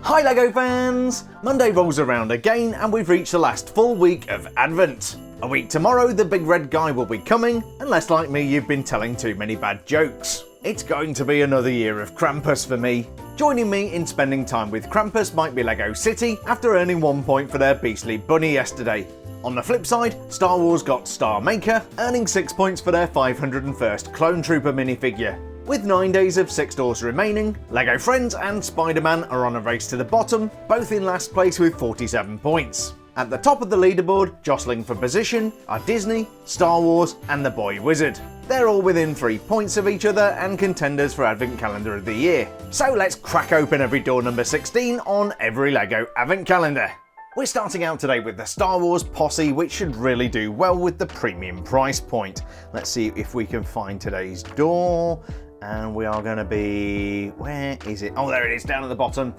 Hi LEGO fans! Monday rolls around again and we've reached the last full week of Advent. A week tomorrow the big red guy will be coming, unless like me you've been telling too many bad jokes. It's going to be another year of Krampus for me. Joining me in spending time with Krampus might be LEGO City after earning 1 point for their beastly bunny yesterday. On the flip side, Star Wars got Star Maker, earning 6 points for their 501st Clone Trooper minifigure. With 9 days of 6 doors remaining, LEGO Friends and Spider-Man are on a race to the bottom, both in last place with 47 points. At the top of the leaderboard, jostling for position, are Disney, Star Wars and the Boy Wizard. They're all within 3 points of each other and contenders for Advent Calendar of the Year. So let's crack open every door number 16 on every LEGO Advent Calendar. We're starting out today with the Star Wars Posse, which should really do well with the premium price point. Let's see if we can find today's door. And we are going to be, where is it? Oh, there it is, down at the bottom.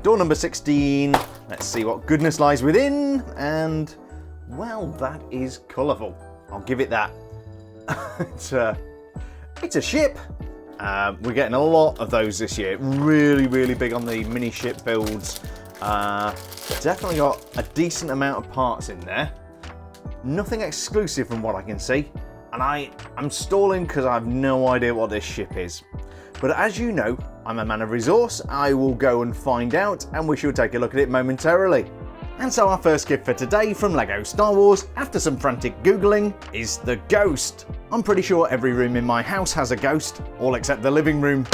Door number 16. Let's see what goodness lies within. And, well, that is colourful. I'll give it that. It's a ship. We're getting a lot of those this year. Really, really big on the mini ship builds. Definitely got a decent amount of parts in there. Nothing exclusive from what I can see. And I'm stalling because I have no idea what this ship is. But as you know, I'm a man of resource, I will go and find out and we shall take a look at it momentarily. And so our first gift for today from LEGO Star Wars, after some frantic googling, is the Ghost. I'm pretty sure every room in my house has a ghost, all except the living room.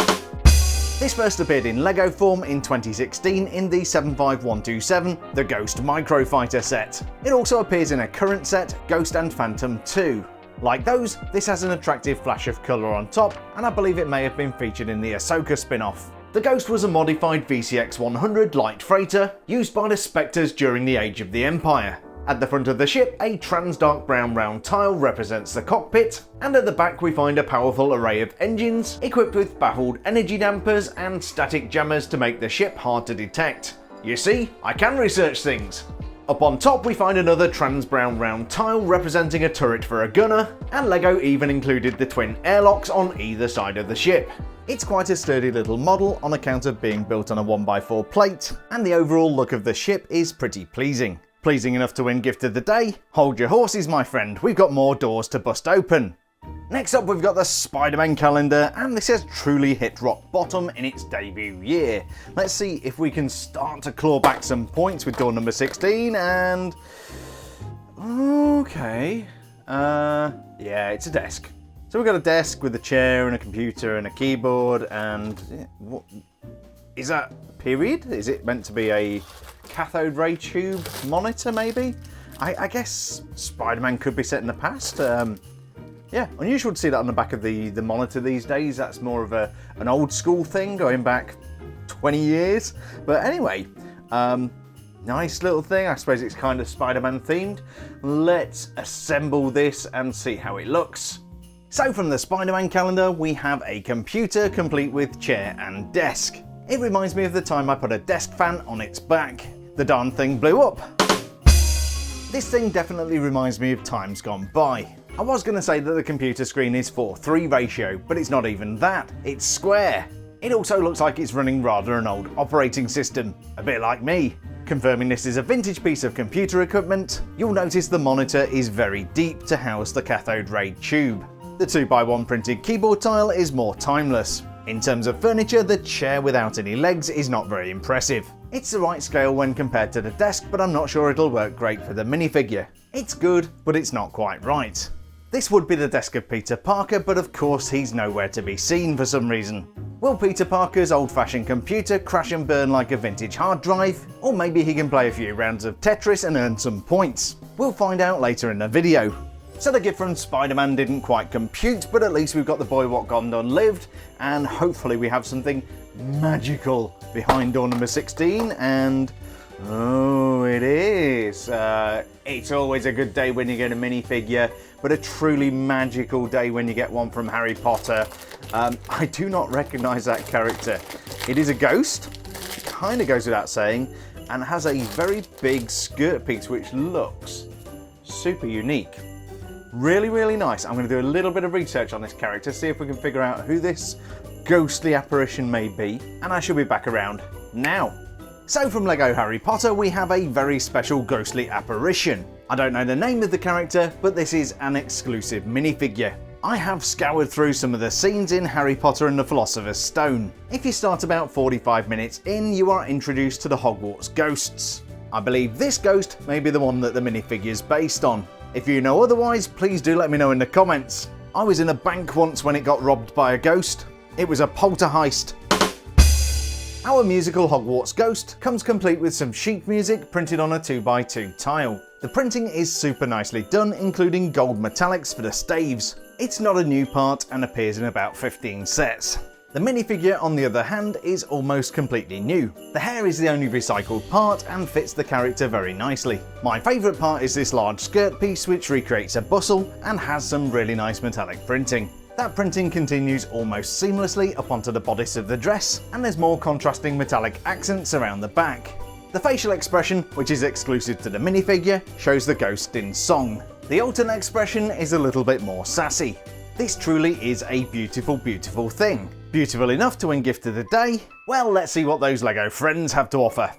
This first appeared in LEGO form in 2016 in the 75127, the Ghost Microfighter set. It also appears in a current set, Ghost and Phantom 2. Like those, this has an attractive flash of colour on top, and I believe it may have been featured in the Ahsoka spin-off. The Ghost was a modified VCX 100 light freighter, used by the Spectres during the Age of the Empire. At the front of the ship, a trans-dark brown round tile represents the cockpit, and at the back we find a powerful array of engines, equipped with baffled energy dampers and static jammers to make the ship hard to detect. You see, I can research things! Up on top we find another trans brown round tile representing a turret for a gunner, and LEGO even included the twin airlocks on either side of the ship. It's quite a sturdy little model on account of being built on a 1x4 plate, and the overall look of the ship is pretty pleasing. Pleasing enough to win Gift of the Day? Hold your horses my friend, we've got more doors to bust open. Next up we've got the Spider-Man calendar, and this has truly hit rock bottom in its debut year. Let's see if we can start to claw back some points with door number 16 and... Okay... yeah, it's a desk. So we've got a desk with a chair and a computer and a keyboard and... What is that? Period? Is it meant to be a cathode ray tube monitor maybe? I guess Spider-Man could be set in the past. Yeah, unusual to see that on the back of the monitor these days. That's more of an old school thing going back 20 years. But anyway, nice little thing. I suppose it's kind of Spider-Man themed. Let's assemble this and see how it looks. So from the Spider-Man calendar, we have a computer complete with chair and desk. It reminds me of the time I put a desk fan on its back. The darn thing blew up. This thing definitely reminds me of times gone by. I was going to say that the computer screen is 4:3 ratio, but it's not even that, it's square. It also looks like it's running rather an old operating system, a bit like me. Confirming this is a vintage piece of computer equipment, you'll notice the monitor is very deep to house the cathode ray tube. The 2x1 printed keyboard tile is more timeless. In terms of furniture, the chair without any legs is not very impressive. It's the right scale when compared to the desk, but I'm not sure it'll work great for the minifigure. It's good, but it's not quite right. This would be the desk of Peter Parker, but of course he's nowhere to be seen for some reason. Will Peter Parker's old-fashioned computer crash and burn like a vintage hard drive? Or maybe he can play a few rounds of Tetris and earn some points? We'll find out later in the video. So the gift from Spider-Man didn't quite compute, but at least we've got the Boy What Gone Done Lived, and hopefully we have something magical behind door number 16, and... oh, it is. It's always a good day when you get a minifigure, but a truly magical day when you get one from Harry Potter. I do not recognise that character. It is a ghost, it kind of goes without saying, and has a very big skirt piece which looks super unique. Really, really nice. I'm going to do a little bit of research on this character, see if we can figure out who this ghostly apparition may be, and I shall be back around now. So from LEGO Harry Potter we have a very special ghostly apparition. I don't know the name of the character, but this is an exclusive minifigure. I have scoured through some of the scenes in Harry Potter and the Philosopher's Stone. If you start about 45 minutes in, you are introduced to the Hogwarts ghosts. I believe this ghost may be the one that the minifigure is based on. If you know otherwise, please do let me know in the comments. I was in a bank once when it got robbed by a ghost. It was a poltergeist. Our musical Hogwarts Ghost comes complete with some sheet music printed on a 2x2 tile. The printing is super nicely done, including gold metallics for the staves. It's not a new part and appears in about 15 sets. The minifigure, on the other hand, is almost completely new. The hair is the only recycled part and fits the character very nicely. My favourite part is this large skirt piece which recreates a bustle and has some really nice metallic printing. That printing continues almost seamlessly up onto the bodice of the dress, and there's more contrasting metallic accents around the back. The facial expression, which is exclusive to the minifigure, shows the ghost in song. The alternate expression is a little bit more sassy. This truly is a beautiful, beautiful thing. Beautiful enough to win gift of the day? Well, let's see what those LEGO friends have to offer.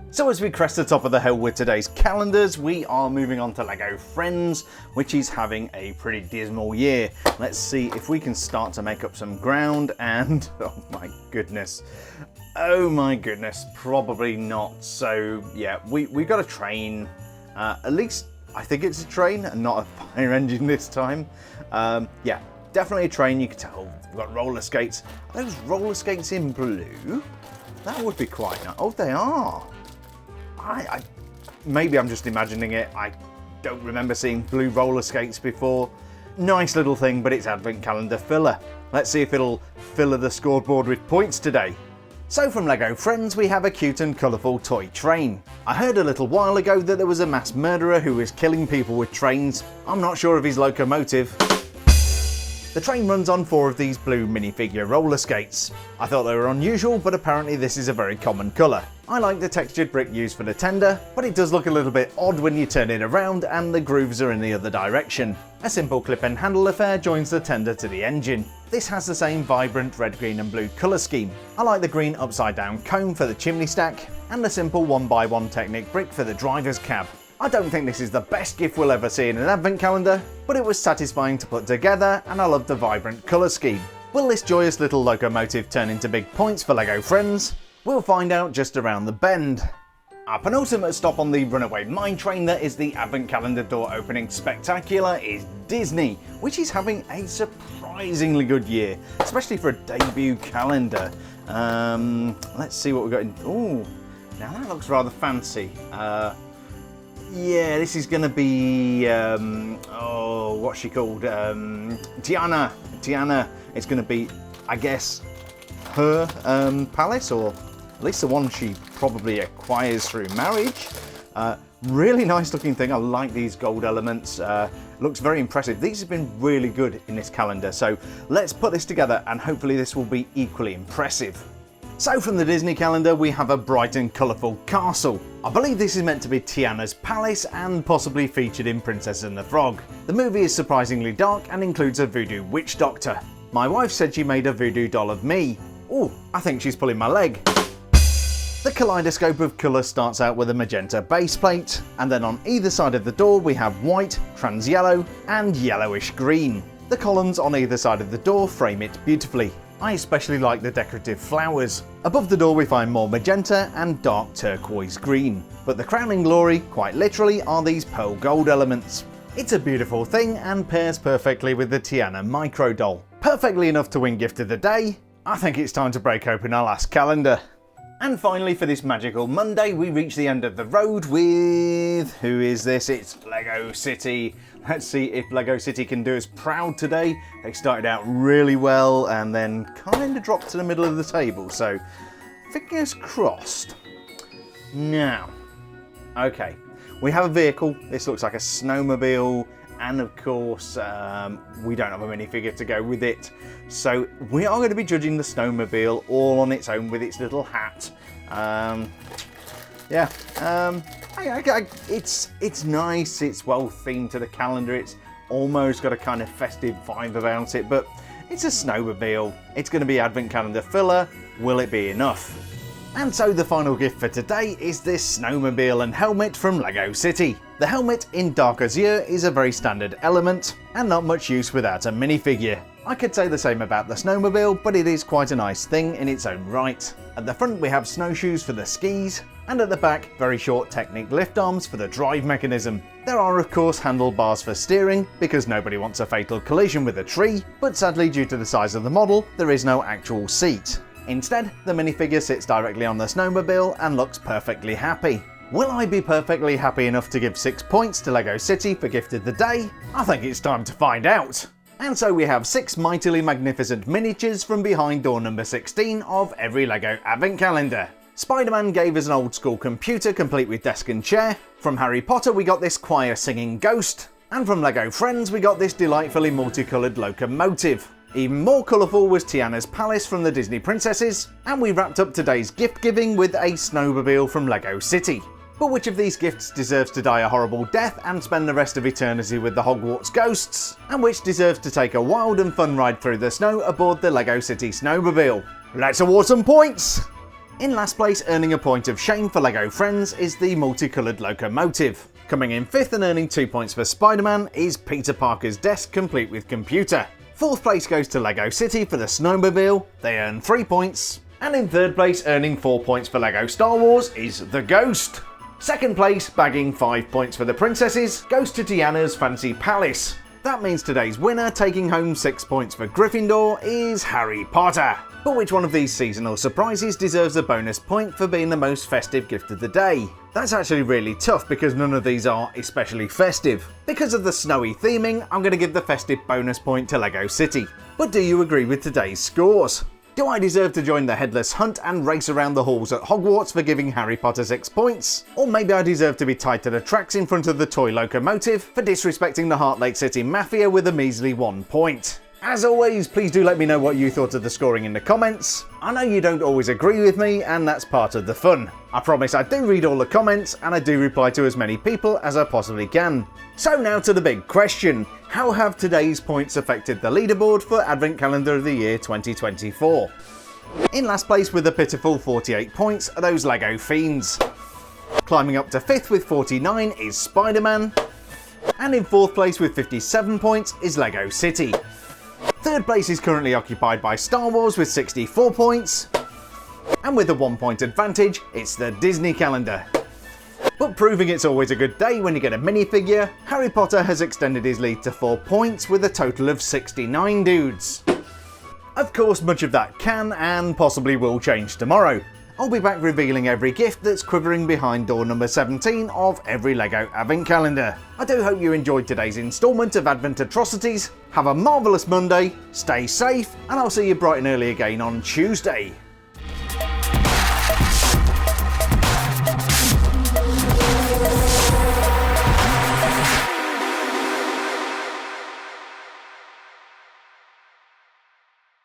So as we crest the top of the hill with today's calendars, we are moving on to LEGO Friends, which is having a pretty dismal year. Let's see if we can start to make up some ground and, oh my goodness, probably not. So yeah, we got a train, at least I think it's a train and not a fire engine this time. Yeah, definitely a train, you can tell. We've got roller skates. Are those roller skates in blue? That would be quite nice. Oh, they are. Maybe I'm just imagining it. I don't remember seeing blue roller skates before. Nice little thing, but it's advent calendar filler. Let's see if it'll fill the scoreboard with points today. So from LEGO Friends we have a cute and colourful toy train. I heard a little while ago that there was a mass murderer who was killing people with trains. I'm not sure of his locomotive. The train runs on 4 of these blue minifigure roller skates. I thought they were unusual, but apparently this is a very common colour. I like the textured brick used for the tender, but it does look a little bit odd when you turn it around and the grooves are in the other direction. A simple clip and handle affair joins the tender to the engine. This has the same vibrant red, green and blue colour scheme. I like the green upside down cone for the chimney stack, and the simple 1x1 Technic brick for the driver's cab. I don't think this is the best gift we'll ever see in an advent calendar, but it was satisfying to put together and I love the vibrant colour scheme. Will this joyous little locomotive turn into big points for LEGO Friends? We'll find out just around the bend. Our penultimate stop on the Runaway Mine Train that is the advent calendar door opening spectacular is Disney, which is having a surprisingly good year, especially for a debut calendar. Let's see what we've got in. Ooh, now that looks rather fancy. Yeah, this is going to be, what's she called? Tiana. It's going to be, I guess, her palace, or at least the one she probably acquires through marriage. Really nice looking thing. I like these gold elements. Looks very impressive. These have been really good in this calendar. So let's put this together and hopefully this will be equally impressive. So from the Disney calendar we have a bright and colourful castle. I believe this is meant to be Tiana's palace and possibly featured in Princess and the Frog. The movie is surprisingly dark and includes a voodoo witch doctor. My wife said she made a voodoo doll of me. Ooh, I think she's pulling my leg. The kaleidoscope of colour starts out with a magenta base plate, and then on either side of the door we have white, trans yellow and yellowish green. The columns on either side of the door frame it beautifully. I especially like the decorative flowers. Above the door we find more magenta and dark turquoise green. But the crowning glory, quite literally, are these pearl gold elements. It's a beautiful thing and pairs perfectly with the Tiana micro doll. Perfectly enough to win gift of the day. I think it's time to break open our last calendar. And finally for this magical Monday we reach the end of the road with... who is this? It's LEGO City. Let's see if LEGO City can do us proud today. They started out really well and then kind of dropped to the middle of the table, so fingers crossed. Now, okay, we have a vehicle. This looks like a snowmobile, and of course we don't have a minifigure to go with it. So we are going to be judging the snowmobile all on its own with its little hat. It's nice, it's well themed to the calendar, it's almost got a kind of festive vibe about it, but it's a snowmobile. It's going to be advent calendar filler. Will it be enough? And so the final gift for today is this snowmobile and helmet from LEGO City. The helmet in Dark Azure is a very standard element, and not much use without a minifigure. I could say the same about the snowmobile, but it is quite a nice thing in its own right. At the front we have snowshoes for the skis, and at the back very short Technic lift arms for the drive mechanism. There are of course handlebars for steering, because nobody wants a fatal collision with a tree, but sadly due to the size of the model there is no actual seat. Instead, the minifigure sits directly on the snowmobile and looks perfectly happy. Will I be perfectly happy enough to give 6 points to LEGO City for Gift of the Day? I think it's time to find out. And so we have 6 mightily magnificent miniatures from behind door number 16 of every LEGO Advent Calendar. Spider-Man gave us an old school computer complete with desk and chair. From Harry Potter we got this choir singing ghost. And from LEGO Friends we got this delightfully multicoloured locomotive. Even more colourful was Tiana's palace from the Disney Princesses. And we wrapped up today's gift giving with a snowmobile from LEGO City. But which of these gifts deserves to die a horrible death and spend the rest of eternity with the Hogwarts ghosts? And which deserves to take a wild and fun ride through the snow aboard the LEGO City snowmobile? Let's award some points! In last place, earning a point of shame for LEGO Friends, is the multicoloured locomotive. Coming in 5th and earning 2 points for Spider-Man is Peter Parker's desk complete with computer. 4th place goes to LEGO City for the snowmobile, they earn 3 points. And in 3rd place, earning 4 points for LEGO Star Wars, is the Ghost. 2nd place, bagging 5 points for the Princesses, goes to Tiana's Fancy Palace. That means today's winner, taking home 6 points for Gryffindor, is Harry Potter. But which one of these seasonal surprises deserves a bonus point for being the most festive gift of the day? That's actually really tough because none of these are especially festive. Because of the snowy theming, I'm going to give the festive bonus point to LEGO City. But do you agree with today's scores? Do I deserve to join the headless hunt and race around the halls at Hogwarts for giving Harry Potter 6 points? Or maybe I deserve to be tied to the tracks in front of the toy locomotive for disrespecting the Heart Lake City Mafia with a measly 1 point? As always, please do let me know what you thought of the scoring in the comments. I know you don't always agree with me, and that's part of the fun. I promise I do read all the comments, and I do reply to as many people as I possibly can. So now to the big question. How have today's points affected the leaderboard for Advent Calendar of the Year 2024? In last place with a pitiful 48 points are those LEGO Fiends. Climbing up to 5th with 49 is Spider-Man. And in 4th place with 57 points is LEGO City. 3rd place is currently occupied by Star Wars with 64 points. And with a 1 point advantage, it's the Disney calendar. But proving it's always a good day when you get a minifigure, Harry Potter has extended his lead to 4 points with a total of 69 dudes. Of course, much of that can and possibly will change tomorrow. I'll be back revealing every gift that's quivering behind door number 17 of every LEGO Advent Calendar. I do hope you enjoyed today's instalment of Advent Atrocities. Have a marvellous Monday, stay safe, and I'll see you bright and early again on Tuesday.